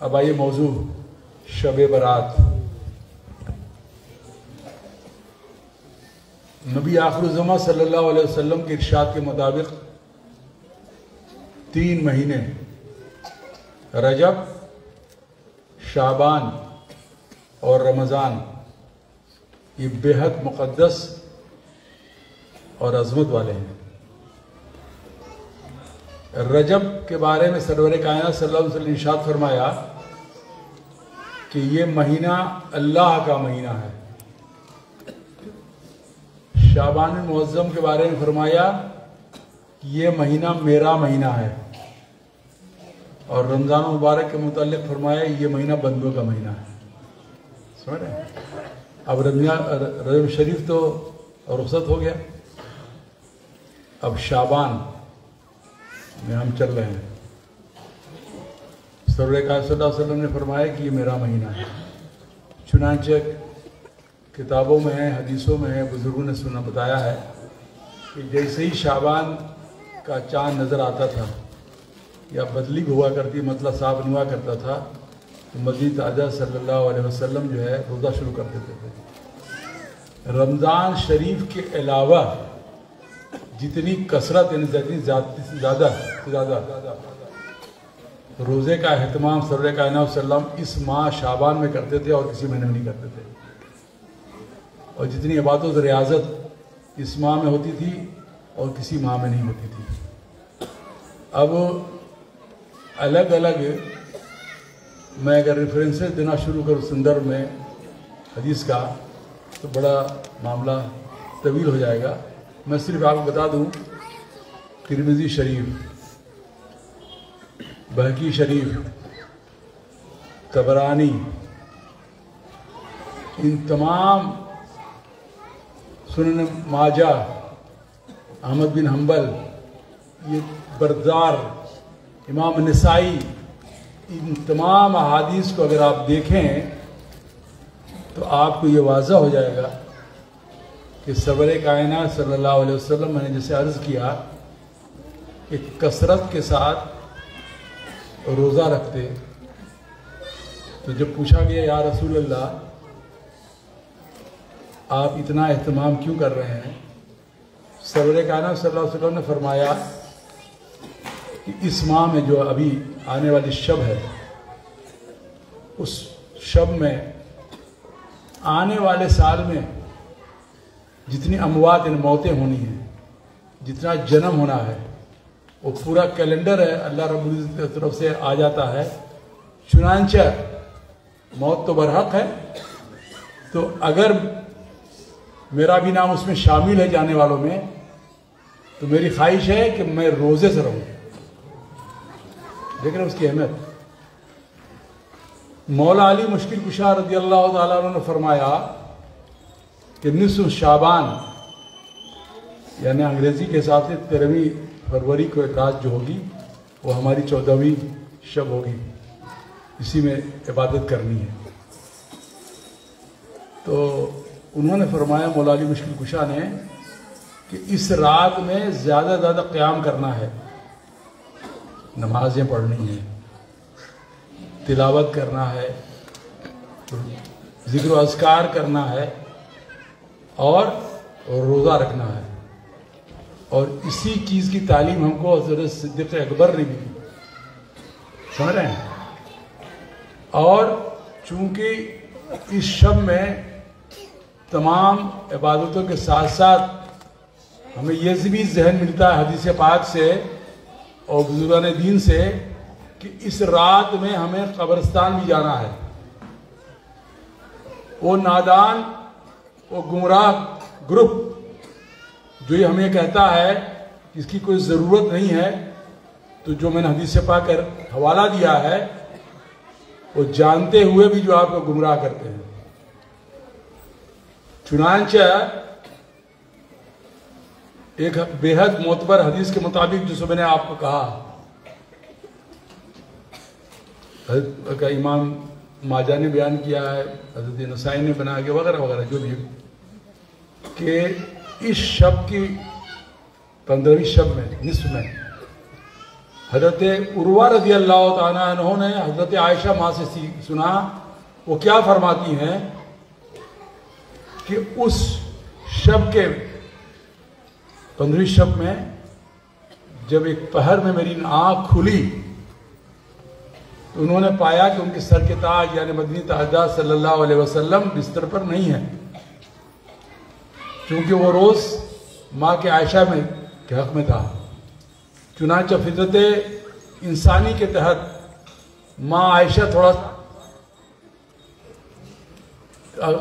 اب آئیے موضوع شب برات۔ نبی آخر الزماں صلی اللہ علیہ وسلم کے ارشاد کے مطابق 3 مہینے رجب، شعبان اور رمضان یہ بے حد مقدس اور عظمت والے ہیں۔ رجب کے بارے میں سرور کائنات صلی اللہ علیہ وسلم نے ارشاد فرمایا کہ یہ مہینہ اللہ کا مہینہ ہے۔ شعبان المعظم کے بارے میں فرمایا کہ یہ مہینہ میرا مہینہ ہے، اور رمضان مبارک کے متعلق فرمایا یہ مہینہ بندوں کا مہینہ ہے۔ سمجھ رہے ہیں؟ اب رجب شریف تو رخصت ہو گیا، اب شعبان میں ہم چل رہے ہیں۔ سرور کائنات صلی اللہ علیہ وسلم نے فرمایا کہ یہ میرا مہینہ ہے۔ چنانچہ کتابوں میں ہے، حدیثوں میں ہے، بزرگوں نے سنا بتایا ہے کہ جیسے ہی شعبان کا چاند نظر آتا تھا یا بدلی ہوا کرتی، مطلب صاف نہیں ہوا کرتا تھا، تو مزید تاجہ صلی اللہ علیہ وسلم جو ہے روزہ شروع کر دیتے تھے۔ رمضان شریف کے علاوہ جتنی کثرت یعنی زیادہ روزے کا اہتمام سرور کائنات صلی اللہ علیہ وسلم اس ماہ شعبان میں کرتے تھے اور کسی مہینے میں نہیں کرتے تھے، اور جتنی عبادت و ریاضت اس ماہ میں ہوتی تھی اور کسی ماہ میں نہیں ہوتی تھی۔ اب الگ الگ میں اگر ریفرنسز دینا شروع کروں سندرب میں حدیث کا تو بڑا معاملہ طویل ہو جائے گا۔ میں صرف آپ کو بتا دوں، ترمذی شریف، بہقی شریف، طبرانی، ان تمام سنن ماجہ، احمد بن حنبل، یہ بردار، امام نسائی، ان تمام احادیث کو اگر آپ دیکھیں تو آپ کو یہ واضح ہو جائے گا کہ سرور کائنات صلی اللہ علیہ وسلم میں نے جیسے عرض کیا کہ کثرت کے ساتھ روزہ رکھتے۔ تو جب پوچھا گیا یا رسول اللہ آپ اتنا اہتمام کیوں کر رہے ہیں، سرور کائنات صلی اللہ علیہ وسلم نے فرمایا کہ اس ماہ میں جو ابھی آنے والی شب ہے، اس شب میں آنے والے سال میں جتنی اموات یعنی موتیں ہونی ہیں، جتنا جنم ہونا ہے، وہ پورا کیلنڈر ہے اللہ رب العزت کی طرف سے آ جاتا ہے۔ چنانچہ موت تو برحق ہے، تو اگر میرا بھی نام اس میں شامل ہے جانے والوں میں، تو میری خواہش ہے کہ میں روزے سے رہوں۔ دیکھ رہے ہیں اس کی اہمیت۔ مولا علی مشکل کشا رضی اللہ تعالیٰ عنہ نے فرمایا کہ نصف شعبان یعنی انگریزی کے حساب سے 13ویں فروری کو ایک رات جو ہوگی وہ ہماری 14ویں شب ہوگی، اسی میں عبادت کرنی ہے۔ تو انہوں نے فرمایا مولا علی مشکل کشا نے کہ اس رات میں زیادہ زیادہ قیام کرنا ہے، نمازیں پڑھنی ہیں، تلاوت کرنا ہے، ذکر و اذکار کرنا ہے، اور روزہ رکھنا ہے۔ اور اسی چیز کی تعلیم ہم کو حضرت صدیق اکبر نے بھی دی، سمجھ رہے ہیں؟ اور چونکہ اس شب میں تمام عبادتوں کے ساتھ ساتھ ہمیں یہ بھی ذہن ملتا ہے حدیث پاک سے اور بزرگان دین سے کہ اس رات میں ہمیں قبرستان بھی جانا ہے۔ وہ نادان، وہ گمراہ گروپ جو یہ ہمیں کہتا ہے کہ اس کی کوئی ضرورت نہیں ہے، تو جو میں نے حدیث پاک کا حوالہ دیا ہے وہ جانتے ہوئے بھی جو آپ کو گمراہ کرتے ہیں۔ چنانچہ ایک بے حد معتبر حدیث کے مطابق جو میں نے آپ کو کہا، حضرت کا امام ماجہ نے بیان کیا ہے، حضرت نسائی نے بنا کے وغیرہ وغیرہ جو بھی، کہ اس شب کی 15ویں شب میں نصف میں حضرت عروہ رضی اللہ تعالیٰ عنہ نے حضرت عائشہ ماں سے سنا، وہ کیا فرماتی ہیں کہ اس شب کے 15ویں شب میں جب ایک پہر میں میری آنکھ کھلی تو انہوں نے پایا کہ ان کے سر کے تاج یعنی مدنی تاجدار صلی اللہ علیہ وسلم بستر پر نہیں ہیں، چونکہ وہ روز ماں کے عائشہ میں کے حق میں تھا۔ چنانچہ فطرت انسانی کے تحت ماں عائشہ تھوڑا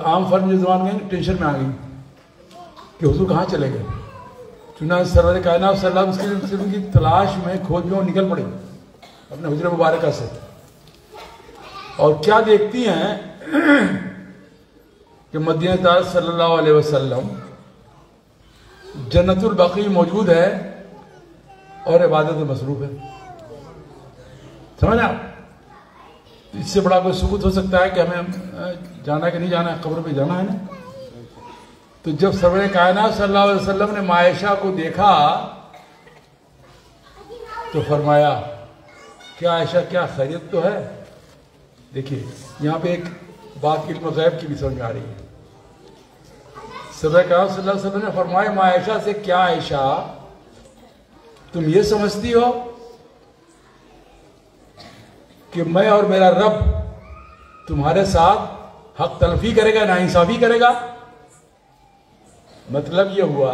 عام فرم جو زبان میں ٹینشن میں آ گئی کہ حضور کہاں چلے گئے۔ چنانچہ سرور کائنات صلی اللہ علیہ وسلم کی تلاش میں کھوج میں نکل پڑی اپنے حجرہ مبارکہ سے، اور کیا دیکھتی ہیں کہ مدینہ تاج صلی اللہ علیہ وسلم جنت البقیع موجود ہے اور عبادت میں مصروف ہے۔ سمجھا؟ اس سے بڑا کوئی ثبوت ہو سکتا ہے کہ ہمیں جانا کہ نہیں جانا ہے، قبر پہ جانا ہے نا۔ تو جب سرور کائنات صلی اللہ علیہ وسلم نے ماں عائشہ کو دیکھا تو فرمایا کیا عائشہ کیا خیریت تو ہے؟ دیکھیے یہاں پہ ایک بات علم غیب کی بھی سمجھ میں آ رہی ہے۔ سرور کائنات صلی اللہ علیہ وسلم نے فرمایا ماں عائشہ سے کیا عائشہ تم یہ سمجھتی ہو کہ میں اور میرا رب تمہارے ساتھ حق تلفی کرے گا، ناانصافی کرے گا؟ مطلب یہ ہوا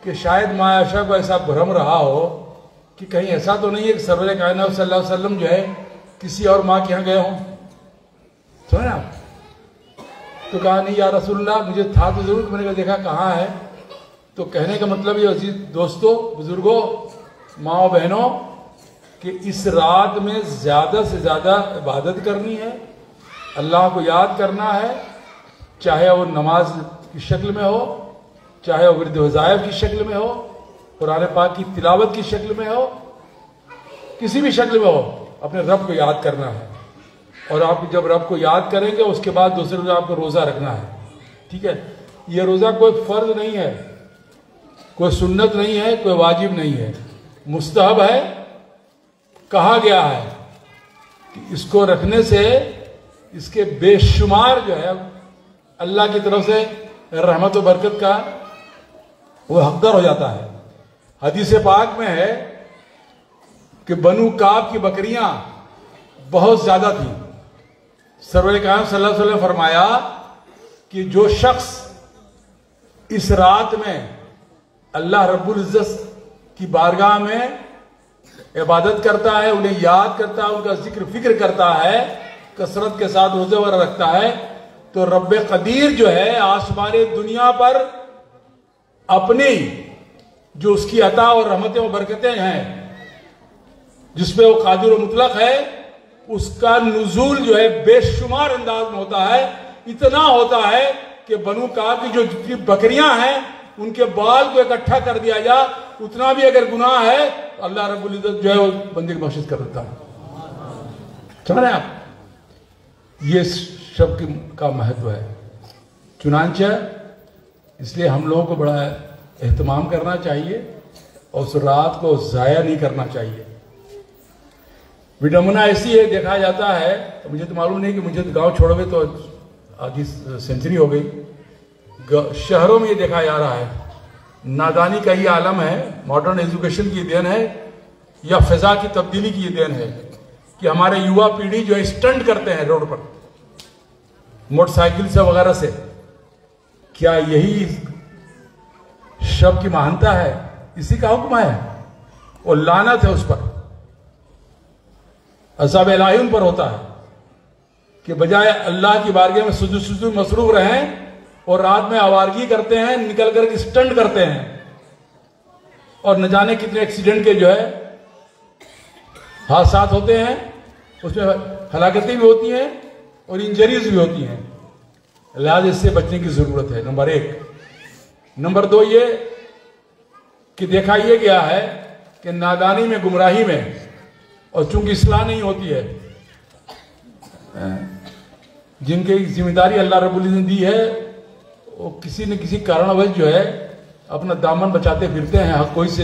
کہ شاید ماں عائشہ کو ایسا بھرم رہا ہو کہ کہیں ایسا تو نہیں ہے کہ سرور کائنات صلی اللہ علیہ وسلم جو ہے کسی اور ماں کے یہاں گئے ہوں۔ سمجھے آپ؟ تو کہا نہیں یا رسول اللہ، مجھے تھا تو ضرور، میں نے دیکھا کہاں ہے۔ تو کہنے کا مطلب یہ عزیز دوستوں، بزرگوں، ماں و بہنوں، کہ اس رات میں زیادہ سے زیادہ عبادت کرنی ہے، اللہ کو یاد کرنا ہے، چاہے وہ نماز کی شکل میں ہو، چاہے وہ ورد وظائف کی شکل میں ہو، قرآن پاک کی تلاوت کی شکل میں ہو، کسی بھی شکل میں ہو، اپنے رب کو یاد کرنا ہے۔ اور آپ جب رب کو یاد کریں گے اس کے بعد دوسرے روز آپ کو روزہ رکھنا ہے، ٹھیک ہے؟ یہ روزہ کوئی فرض نہیں ہے، کوئی سنت نہیں ہے، کوئی واجب نہیں ہے، مستحب ہے۔ کہا گیا ہے کہ اس کو رکھنے سے اس کے بے شمار جو ہے اللہ کی طرف سے رحمت و برکت کا وہ حقدار ہو جاتا ہے۔ حدیث پاک میں ہے کہ بنو کعب کی بکریاں بہت زیادہ تھیں۔ سرور کائنات صلی اللہ علیہ وسلم نے فرمایا کہ جو شخص اس رات میں اللہ رب العزت کی بارگاہ میں عبادت کرتا ہے، انہیں یاد کرتا ہے، ان کا ذکر فکر کرتا ہے، کثرت کے ساتھ روزے وغیرہ رکھتا ہے، تو رب قدیر جو ہے آسمان دنیا پر اپنی جو اس کی عطا اور رحمتیں و برکتیں ہیں جس پہ وہ قادر و مطلق ہے، اس کا نزول جو ہے بے شمار انداز میں ہوتا ہے۔ اتنا ہوتا ہے کہ بنو کعب کی جو جتنی بکریاں ہیں ان کے بال کو اکٹھا کر دیا جا، اتنا بھی اگر گناہ ہے تو اللہ رب العزت جو ہے وہ بندے کی بخشش کر دیتا ہے۔ سمجھ رہے ہیں آپ؟ یہ شب کا مہتو ہے۔ چنانچہ اس لیے ہم لوگوں کو بڑا اہتمام کرنا چاہیے اور اس رات کو ضائع نہیں کرنا چاہیے۔ وڈمبنا ایسی ہے، دیکھا جاتا ہے، مجھے تو معلوم نہیں کہ مجھے گاؤں چھوڑوے تو آدھی سینچری ہو گئی، شہروں میں یہ دیکھا جا رہا ہے، نادانی کا یہ عالم ہے، ماڈرن ایجوکیشن کی دین ہے یا فضا کی تبدیلی کی یہ دین ہے کہ ہمارے یووا پیڑھی جو ہے اسٹنٹ کرتے ہیں روڈ پر موٹر سائیکل سے وغیرہ سے۔ کیا یہی شب کی مہانتا ہے؟ اسی کا حکم ہے اور لعنت ہے اس پر، عذاب الہی ان پر ہوتا ہے کہ بجائے اللہ کی بارگاہ میں سجود مصروف رہیں اور رات میں آوارگی کرتے ہیں، نکل کر اسٹنٹ کرتے ہیں، اور نہ جانے کتنے ایکسیڈنٹ کے جو ہے حادثات ہوتے ہیں، اس میں ہلاکتیں بھی ہوتی ہیں اور انجریز بھی ہوتی ہیں۔ لہذا اس سے بچنے کی ضرورت ہے، نمبر 1۔ نمبر 2 یہ کہ دیکھا یہ گیا ہے کہ نادانی میں، گمراہی میں، اور چونکہ اصلاح نہیں ہوتی ہے، جن کی ذمہ داری اللہ رب العزت نے دی ہے وہ کسی نہ کسی کارن وجہ جو ہے اپنا دامن بچاتے پھرتے ہیں، حق کوئی سے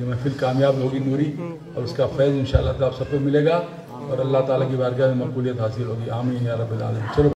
یہ محفل کامیاب ہوگی نوری، اور اس کا فیض انشاءاللہ تعالیٰ آپ سب کو ملے گا، اور اللہ تعالیٰ کی بارگاہ میں مقبولیت حاصل ہوگی۔ آمین یا رب العالمین۔ چلو